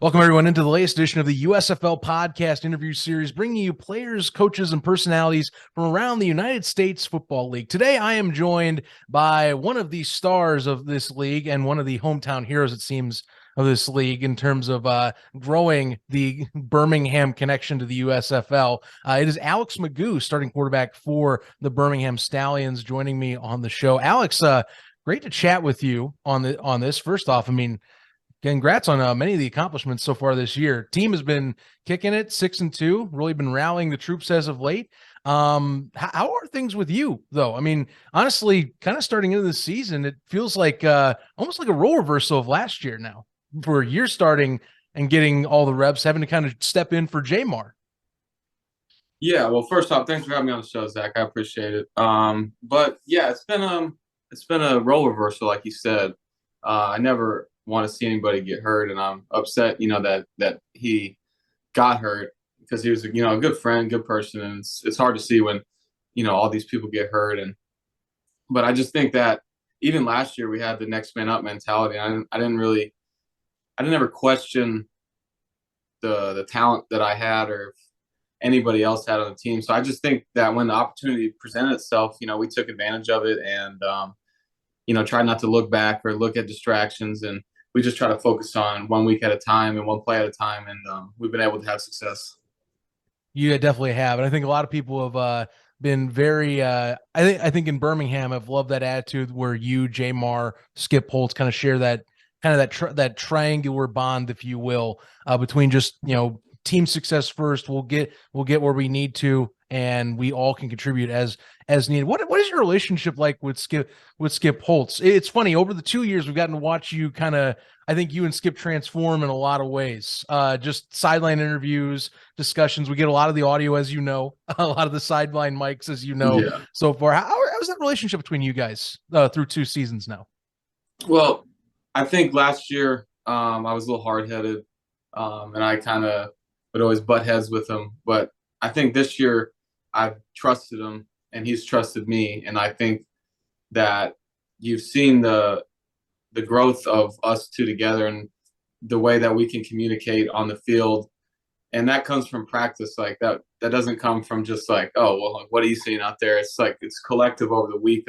Welcome, everyone, into the latest edition of the USFL podcast interview series, bringing you players, coaches, and personalities from around the United States Football League. Today, I am joined by one of the stars of this league and one of the hometown heroes, it seems, of this league in terms of growing the Birmingham connection to the USFL. It is Alex McGough, starting quarterback for the Birmingham Stallions, joining me on the show. Alex, great to chat with you on this. First off, congrats on many of the accomplishments so far this year. Team has been kicking it 6-2, really been rallying the troops as of late. How are things with you, though? Honestly, kind of starting into the season, it feels like almost like a role reversal of last year now, for year starting and getting all the reps, having to kind of step in for Jamar. Yeah, well, first off, thanks for having me on the show, Zach. I appreciate it. But yeah, it's been a role reversal, like you said. I never want to see anybody get hurt, and I'm upset, that he got hurt because he was, a good friend, good person, and it's hard to see when, all these people get hurt. But I just think that even last year we had the next man up mentality. I didn't ever question the talent that I had or if anybody else had on the team. So I just think that when the opportunity presented itself, we took advantage of it and tried not to look back or look at distractions, and we just try to focus on 1 week at a time and one play at a time, and we've been able to have success. You definitely have, and I think a lot of people have been very. I think in Birmingham have loved that attitude where you, Jamar, Skip Holtz kind of share that that triangular bond, if you will, between just team success first. We'll get where we need to, and we all can contribute as needed. What is your relationship like with Skip Holtz? It's funny, over the 2 years we've gotten to watch you I think you and Skip transform in a lot of ways. Just sideline interviews, discussions. We get a lot of the audio, as you know, a lot of the sideline mics, as you know, Yeah. so far. How's that relationship between you guys through 2 seasons now? Well, I think last year I was a little hard-headed, and I kind of would always butt heads with him. But I think this year I've trusted him and he's trusted me. And I think that you've seen the growth of us two together and the way that we can communicate on the field. And that comes from practice. Like that doesn't come from just like, oh, well, what are you seeing out there? It's like, it's collective over the week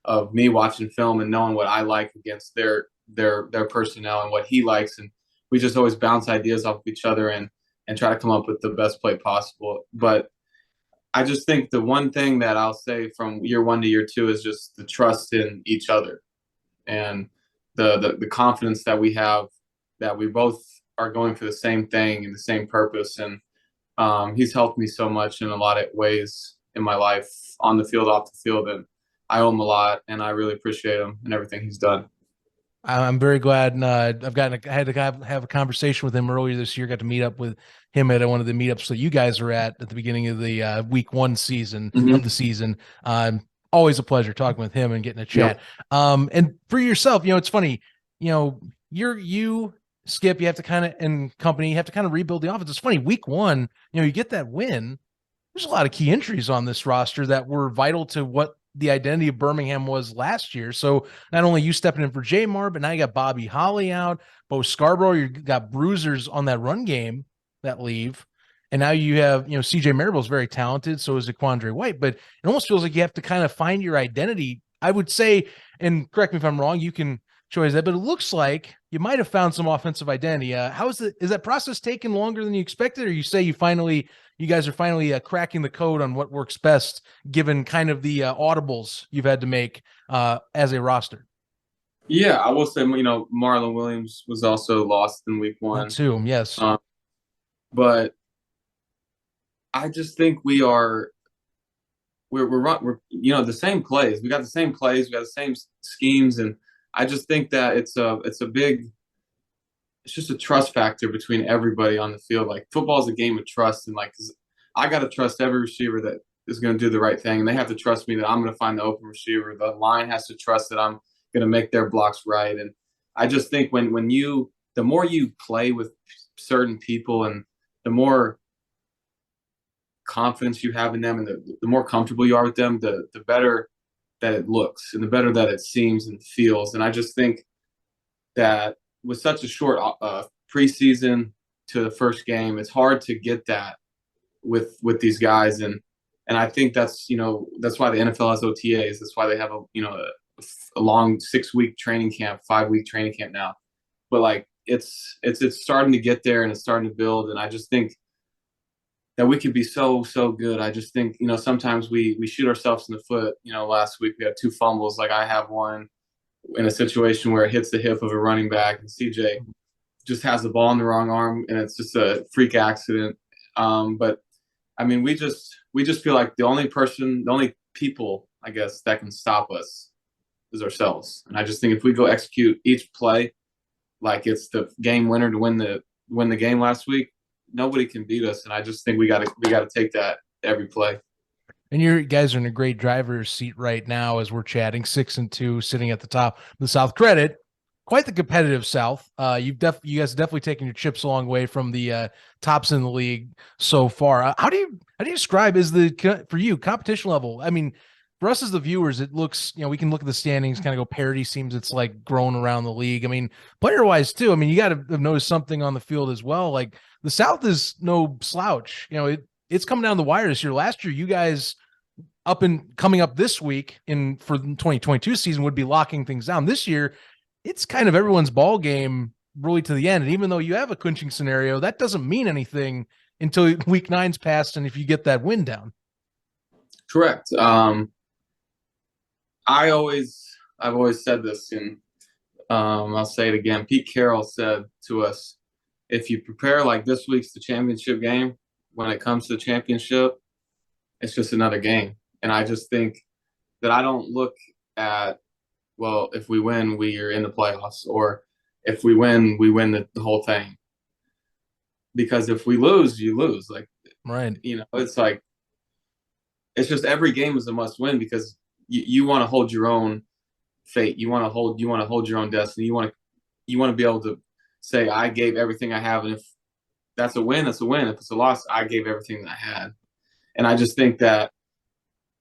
of me watching film and knowing what I like against their personnel and what he likes. And we just always bounce ideas off of each other and try to come up with the best play possible. But I just think the one thing that I'll say from year 1 to year 2 is just the trust in each other and the confidence that we have, that we both are going for the same thing and the same purpose. And he's helped me so much in a lot of ways in my life, on the field, off the field, and I owe him a lot, and I really appreciate him and everything he's done. I'm very glad, and I had to have a conversation with him earlier this year. Got to meet up with him at one of the meetups that you guys are at the beginning of the week 1 season of the season. Always a pleasure talking with him and getting a chat. Yep. And for yourself, it's funny, you Skip, you have to kind of, and company, you have to kind of rebuild the offense. It's funny, week 1, you get that win. There's a lot of key entries on this roster that were vital to what the identity of Birmingham was last year. So not only you stepping in for Jamar, but now you got Bobby Holly out, Bo Scarborough, you got bruisers on that run game that leave. And now you have, CJ Maribel's very talented. So is Quandre White, but it almost feels like you have to kind of find your identity. I would say, and correct me if I'm wrong, you can choose that, but it looks like you might've found some offensive identity. Is that process taking longer than you expected? Or you say you guys are finally cracking the code on what works best, given kind of the audibles you've had to make as a roster? Yeah, I will say, Marlon Williams was also lost in week 1. That too, yes. But I just think we're the same plays. We got the same plays. We got the same schemes, and I just think that it's just a trust factor between everybody on the field. Like, football is a game of trust, and I got to trust every receiver that is going to do the right thing, and they have to trust me that I'm going to find the open receiver. The line has to trust that I'm going to make their blocks right. And I just think the more you play with certain people and the more confidence you have in them and the more comfortable you are with them, the better that it looks and the better that it seems and feels. And I just think that with such a short preseason to the first game. It's hard to get that with these guys, and I think that's that's why the NFL has OTAs. That's why they have a long 6-week training camp, 5-week training camp now. But like it's starting to get there and it's starting to build, and I just think that we could be so good. I just think sometimes we shoot ourselves in the foot. Last week we had 2 fumbles. Like I have one in a situation where it hits the hip of a running back, and CJ just has the ball in the wrong arm, and it's just a freak accident. But I mean, we just feel like the only people, I guess, that can stop us is ourselves. And I just think if we go execute each play like it's the game winner to win the game last week, nobody can beat us. And I just think we got to take that every play. And you guys are in a great driver's seat right now as we're chatting, 6-2, sitting at the top of the South. Credit, quite the competitive South. You guys definitely taken your chips a long way from the tops in the league so far. How do you describe for you competition level? I mean, for us as the viewers, it looks, we can look at the standings, kind of go parity. Seems it's like grown around the league. I mean, player wise too. I mean, you got to have noticed something on the field as well. Like the South is no slouch. It's coming down the wire this year. Last year, you guys coming up this week for the 2022 season would be locking things down. This year, it's kind of everyone's ball game really to the end. And even though you have a clinching scenario, that doesn't mean anything until week 9's passed. And if you get that win down. Correct. I've always said this, and I'll say it again. Pete Carroll said to us, if you prepare like this week's the championship game, when it comes to the championship, it's just another game. And I just think that I don't look at, well, if we win, we are in the playoffs, or if we win, we win the whole thing. Because if we lose, you lose. Like, right. It's like, it's just every game is a must win, because you want to hold your own fate. You want to hold your own destiny. You want to be able to say, I gave everything I have. And if that's a win, that's a win. If it's a loss, I gave everything that I had. And I just think that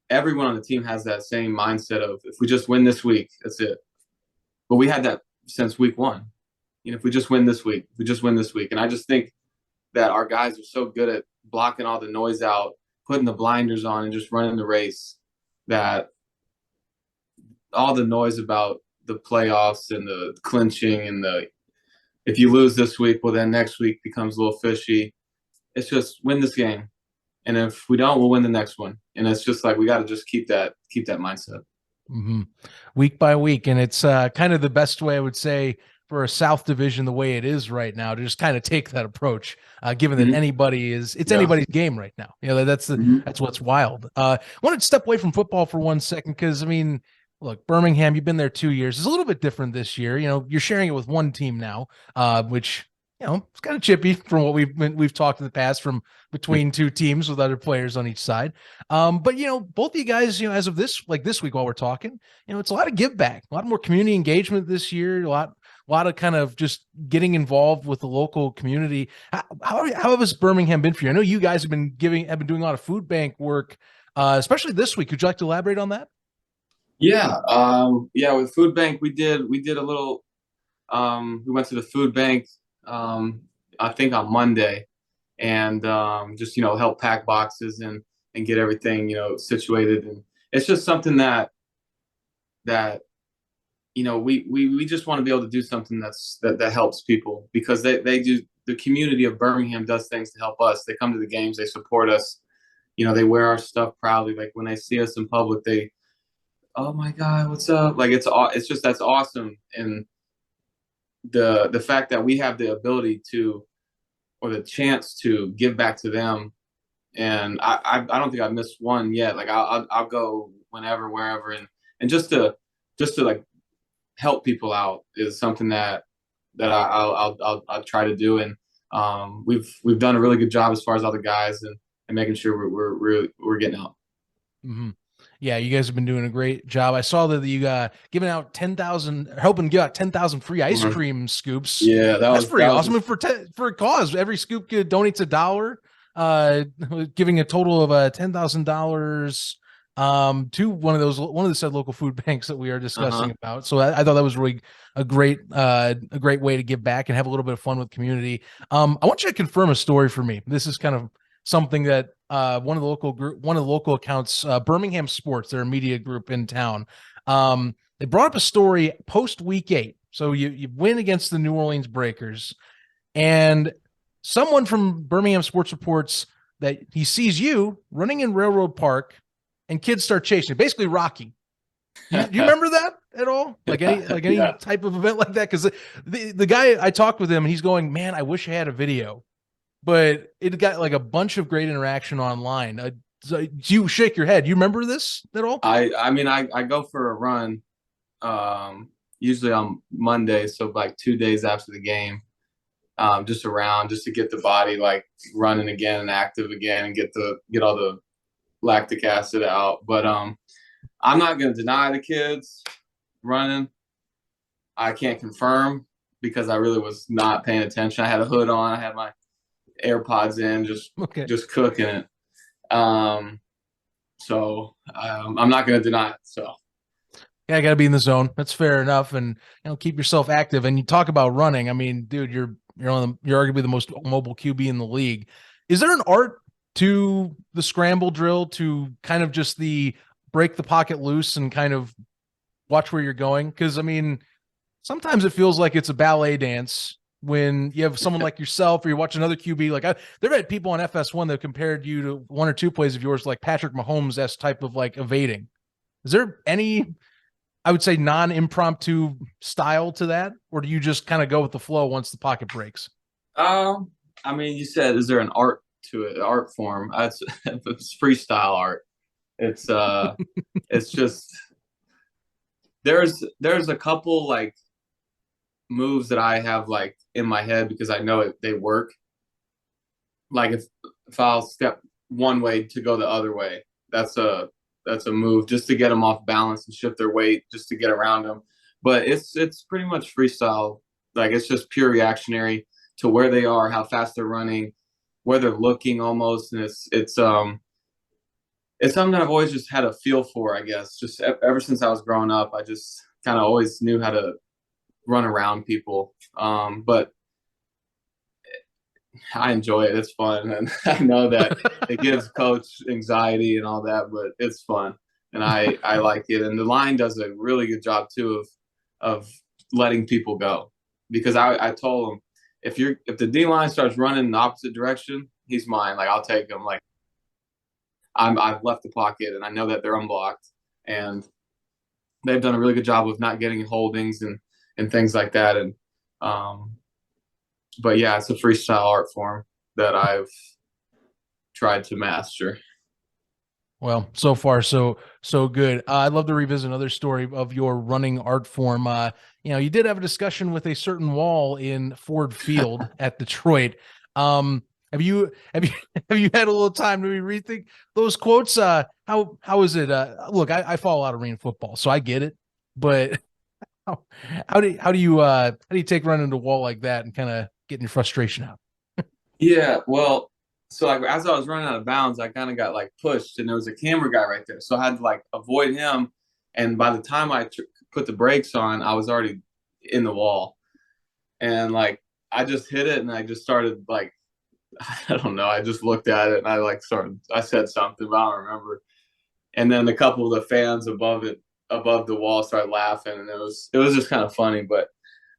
everyone on the team has that same mindset of, if we just win this week, that's it. But we had that since week 1. If we just win this week, And I just think that our guys are so good at blocking all the noise out, putting the blinders on, and just running the race, that all the noise about the playoffs and the clinching and if you lose this week, well, then next week becomes a little fishy. It's just win this game. And if we don't, we'll win the next one. And it's just like, we got to just keep that mindset. Mm-hmm. Week by week. And it's kind of the best way, I would say, for a South division, the way it is right now, to just kind of take that approach, given that anybody's game right now. That's what's wild. I wanted to step away from football for 1 second, because, I mean, look, Birmingham, you've been there 2 years. It's a little bit different this year. You're sharing it with one team now, which, it's kind of chippy from what we've talked in the past, from between 2 teams with other players on each side. But both of you guys, as of this week while we're talking, it's a lot of give back, a lot more community engagement this year, a lot of kind of just getting involved with the local community. How has Birmingham been for you? I know you guys have been doing a lot of food bank work, especially this week. Would you like to elaborate on that? Yeah. With food bank, we did a little, we went to the food bank, I think on Monday, and just, help pack boxes and get everything, situated. And it's just something that we just want to be able to do something that helps people, because they do, the community of Birmingham does things to help us. They come to the games, they support us, they wear our stuff proudly. Like when they see us in public, they, oh my God, what's up? Like it's just, that's awesome. And the fact that we have the ability to, or the chance to, give back to them. And I don't think I've missed one yet. Like I'll go whenever, wherever, and just to like help people out is something that I'll try to do. And we've done a really good job as far as other guys and making sure we're getting out. Mm-hmm. Yeah, you guys have been doing a great job. I saw that you giving out 10,000, helping give out 10,000 free ice cream scoops. Yeah, that's pretty awesome. For a cause, every scoop donates $1, giving a total of $10,000 to one of the said local food banks that we are discussing Uh-huh. about. So I thought that was really a great way to give back and have a little bit of fun with community. I want you to confirm a story for me. This is kind of something that one of the local accounts, Birmingham Sports, they're a media group in town. They brought up a story post week 8. So you win against the New Orleans Breakers, and someone from Birmingham Sports reports that he sees you running in Railroad Park, and kids start chasing you, basically Rocky. Do you remember that at all? Like any Yeah. type of event like that? Because the guy, I talked with him, and he's going, "Man, I wish I had a video." But it got like a bunch of great interaction online. So you shake your head. You remember this at all? I mean, I go for a run usually on Monday, so like 2 days after the game, just around, just to get the body like running again and active again, and get all the lactic acid out. But I'm not going to deny the kids running. I can't confirm because I really was not paying attention. I had a hood on. I had my AirPods in, just cooking it. So I'm not going to deny it. So yeah, I got to be in the zone. That's fair enough, and keep yourself active. And you talk about running. I mean, dude, you're arguably the most mobile QB in the league. Is there an art to the scramble drill, to kind of just the break the pocket loose and kind of watch where you're going? Because I mean, sometimes it feels like it's a ballet dance when you have someone like yourself, or you watch another QB. Like there have people on FS1 that compared you to one or two plays of yours, like Patrick Mahomes' type of like evading. Is there any, I would say, non-impromptu style to that, or do you just kind of go with the flow once the pocket breaks? I mean, you said, is there an art to it, art form? It's freestyle art. It's just there's a couple like moves that I have like in my head because I know they work. Like if I'll step one way to go the other way, that's a move just to get them off balance and shift their weight just to get around them. But it's pretty much freestyle. Like it's just pure reactionary to where they are, how fast they're running, where they're looking almost, and it's something that I've always just had a feel for. I guess just ever since I was growing up, I just kind of always knew how to run around people. But I enjoy it. It's fun, and I know that it gives coach anxiety and all that, but it's fun, and I like it. And the line does a really good job too of letting people go, because I told him if the D line starts running in the opposite direction, he's mine. Like I'll take him. Like I've left the pocket, and I know that they're unblocked, and they've done a really good job of not getting holdings and things like that. And but yeah, it's a freestyle art form that I've tried to master. Well, so far so good. I'd love to revisit another story of your running art form. You did have a discussion with a certain wall in Ford Field at Detroit. Have you have you had a little time to rethink those quotes? How is it? Look, I follow a lot of arena football, so I get it. But how do you take running the wall like that and kind of getting your frustration out? Yeah, well, so like as I was running out of bounds, I kind of got like pushed, and there was a camera guy right there, so I had to like avoid him. And by the time I put the brakes on, I was already in the wall, and like I just hit it, and I just started like I don't know, I just looked at it, and I said something, but I don't remember. And then a couple of the fans above the wall started laughing, and it was just kind of funny. But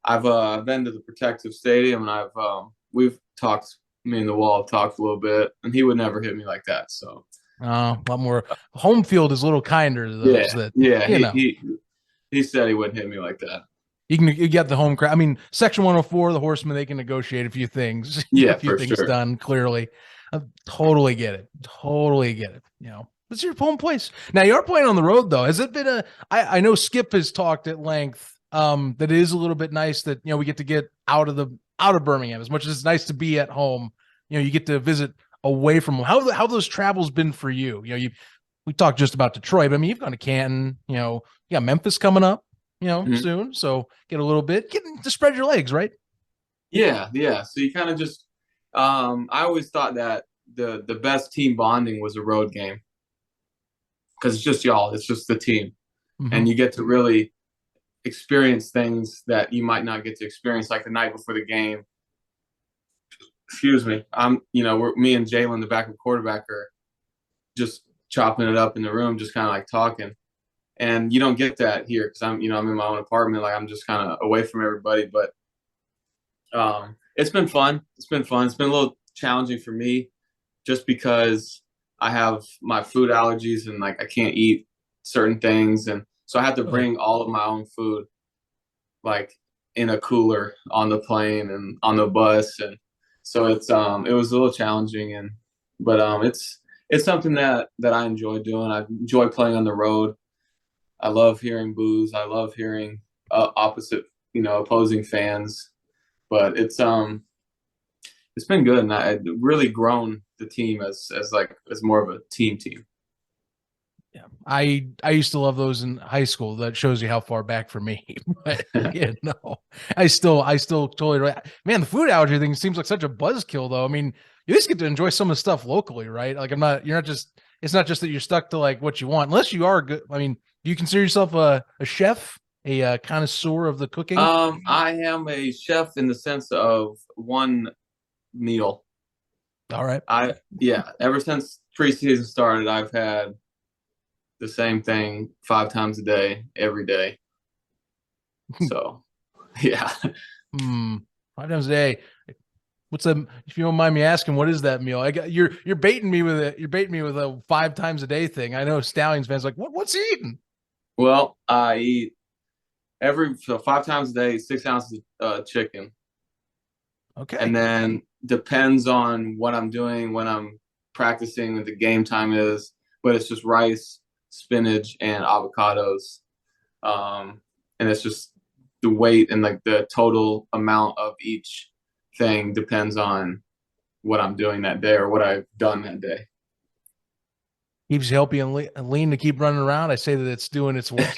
I've been to the Protective Stadium, and we've talked. Me and the wall have talked a little bit, and he would never hit me like that. So a lot more. Home field is a little kinder to those he said he wouldn't hit me like that. You get the home crowd. I mean, Section 104, the Horsemen, they can negotiate a few things. Yeah, a few for things sure. done. Clearly, I totally get it. Totally get it. It's your home place. Now you are playing on the road, though. Has it been I know Skip has talked at length. That it is a little bit nice that we get to get out of Birmingham. As much as it's nice to be at home, you get to visit away from home. How those travels been for you? We talked just about Detroit, but I mean, you've gone to Canton. You got Memphis coming up. Soon. So get to spread your legs, right? Yeah. So you kind of just, I always thought that the best team bonding was a road game. because it's just y'all, it's just the team, Mm-hmm. and you get to really experience things that you might not get to experience, like the night before the game. Excuse me. Me and Jalen, the backup quarterback, are just chopping it up in the room, just kind of like talking. And you don't get that here because I'm in my own apartment. Like, I'm just kind of away from everybody. But it's been fun. It's been fun. It's been a little challenging for me just because I have my food allergies and like I can't eat certain things. And so I have to bring all of my own food, like in a cooler on the plane and on the bus. And so it was a little challenging, but it's something that I enjoy doing. I enjoy playing on the road. I love hearing boos. I love hearing opposing fans. But it's been good, and I really grown the team as more of a team. Yeah, I used to love those in high school. That shows you how far back for me. But yeah, no, I still totally, man. The food allergy thing seems like such a buzzkill, though. I mean, you at least get to enjoy some of the stuff locally, right? Like, it's not just that you're stuck to like what you want, unless you are good. I mean, do you consider yourself a chef, a connoisseur of the cooking? I am a chef in the sense of one meal. All right. Ever since preseason started, I've had the same thing 5 times a day, every day. So, yeah. 5 times a day. What's that? If you don't mind me asking, what is that meal? You're baiting me with it. You're baiting me with a 5 times a day thing. I know Stallions fans like, what's he eating? Well, I eat 5 times a day, 6 ounces of chicken. Okay. And then depends on what I'm doing when I'm practicing and the game time is, but it's just rice, spinach, and avocados. And it's just the weight and like the total amount of each thing depends on what I'm doing that day or what I've done that day. Keeps you healthy and lean to keep running around. I say that it's doing its work.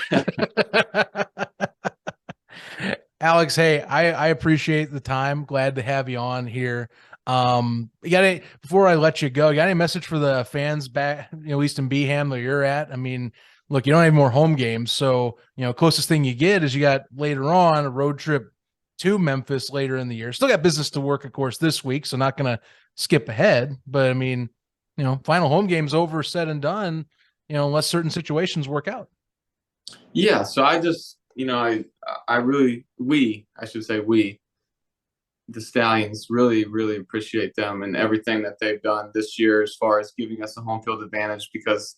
Alex, hey, I appreciate the time. Glad to have you on here. Before I let you go, you got any message for the fans back, at least in Birmingham where you're at? I mean, look, you don't have more home games, so closest thing you get is you got later on a road trip to Memphis later in the year. Still got business to work, of course, this week, so not going to skip ahead. But I mean, final home game's over, said and done. Unless certain situations work out. Yeah, so I just, we, the Stallions, really, really appreciate them and everything that they've done this year as far as giving us a home field advantage, because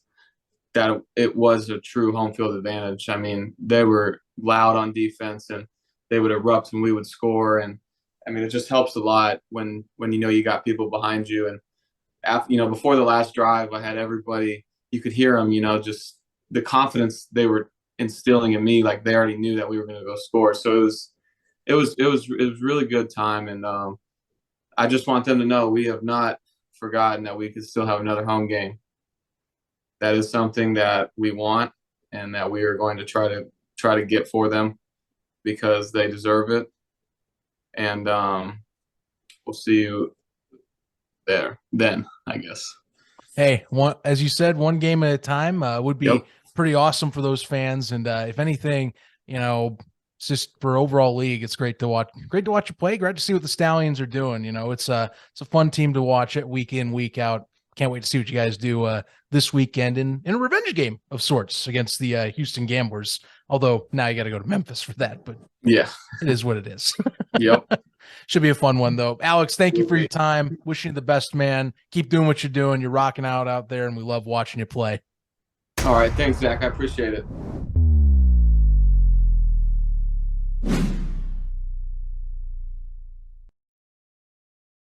that it was a true home field advantage. I mean, they were loud on defense and they would erupt when we would score. And I mean, it just helps a lot when you got people behind you. And after, before the last drive, I had everybody, you could hear them, just the confidence they were instilling in me, like they already knew that we were going to go score. So it was really good time. And I just want them to know we have not forgotten that we could still have another home game. That is something that we want and that we are going to try to get for them because they deserve it. And we'll see you there then, I guess. Hey, as you said, one game at a time would be pretty awesome for those fans. And if anything, it's just for overall league, it's great to watch. Great to watch you play. Great to see what the Stallions are doing. It's a fun team to watch it week in, week out. Can't wait to see what you guys do this weekend in a revenge game of sorts against the Houston Gamblers. Although now you got to go to Memphis for that, but yeah, it is what it is. Yep. Should be a fun one though. Alex, thank you for your time. Wishing you the best, man. Keep doing what you're doing. You're rocking out there, and we love watching you play. All right. Thanks, Zach. I appreciate it.